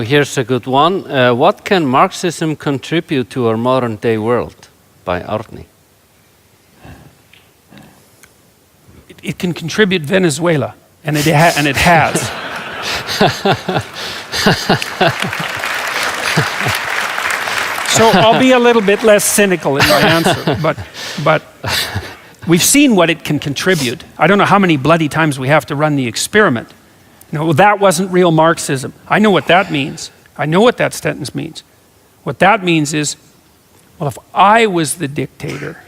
Here's a good one. What can Marxism contribute to our modern day world? By Arni. It can contribute Venezuela, and it has. So I'll be a little bit less cynical in my answer, but we've seen what it can contribute. I don't know how many bloody times we have to run the experiment. No, that wasn't real Marxism. I know what that means. I know what that sentence means. What that means is, well, if I was the dictator,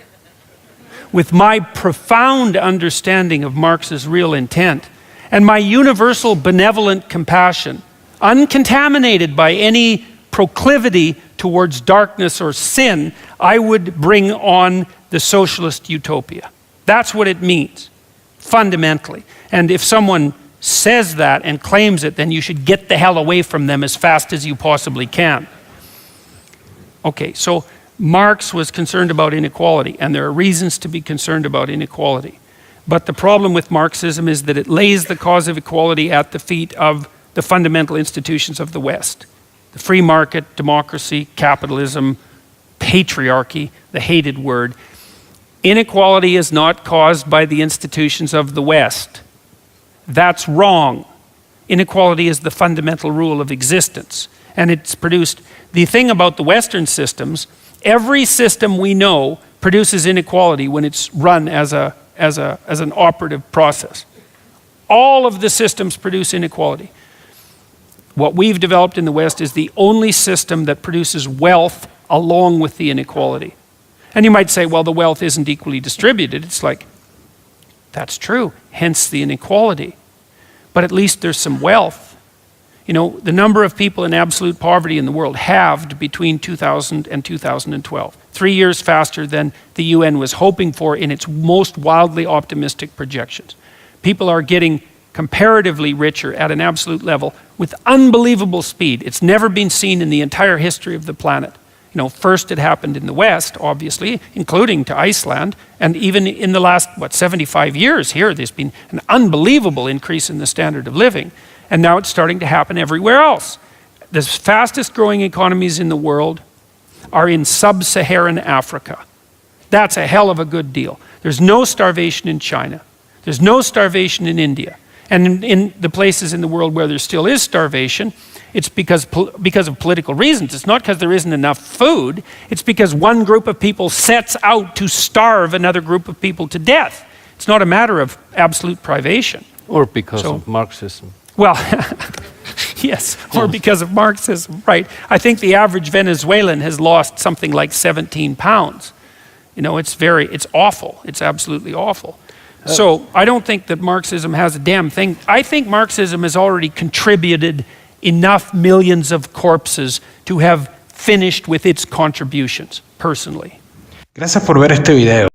with my profound understanding of Marx's real intent, and my universal benevolent compassion, uncontaminated by any proclivity towards darkness or sin, I would bring on the socialist utopia. That's what it means, fundamentally. And if someone says that and claims it, then you should get the hell away from them as fast as you possibly can. Okay, so Marx was concerned about inequality, and there are reasons to be concerned about inequality. But the problem with Marxism is that it lays the cause of equality at the feet of the fundamental institutions of the West. The free market, democracy, capitalism, patriarchy, the hated word. Inequality is not caused by the institutions of the West. That's wrong. Inequality is the fundamental rule of existence. And it's produced, the thing about the Western systems, every system we know produces inequality when it's run as an operative process. All of the systems produce inequality. What we've developed in the West is the only system that produces wealth along with the inequality. And you might say, well, the wealth isn't equally distributed. It's like, that's true, hence the inequality. But at least there's some wealth. You know, the number of people in absolute poverty in the world halved between 2000 and 2012. 3 years faster than the UN was hoping for in its most wildly optimistic projections. People are getting comparatively richer at an absolute level with unbelievable speed. It's never been seen in the entire history of the planet. You know, first it happened in the West, obviously, including to Iceland, and even in the last, 75 years here, there's been an unbelievable increase in the standard of living, and now it's starting to happen everywhere else. The fastest growing economies in the world are in sub-Saharan Africa. That's a hell of a good deal. There's no starvation in China. There's no starvation in India. And in the places in the world where there still is starvation, it's because of political reasons. It's not because there isn't enough food. It's because one group of people sets out to starve another group of people to death. It's not a matter of absolute privation. Or because of Marxism. Well, yes, or because of Marxism, right. I think the average Venezuelan has lost something like 17 pounds. You know, it's awful. It's absolutely awful. So I don't think that Marxism has a damn thing. I think Marxism has already contributed enough millions of corpses to have finished with its contributions, personally. Gracias por ver este video.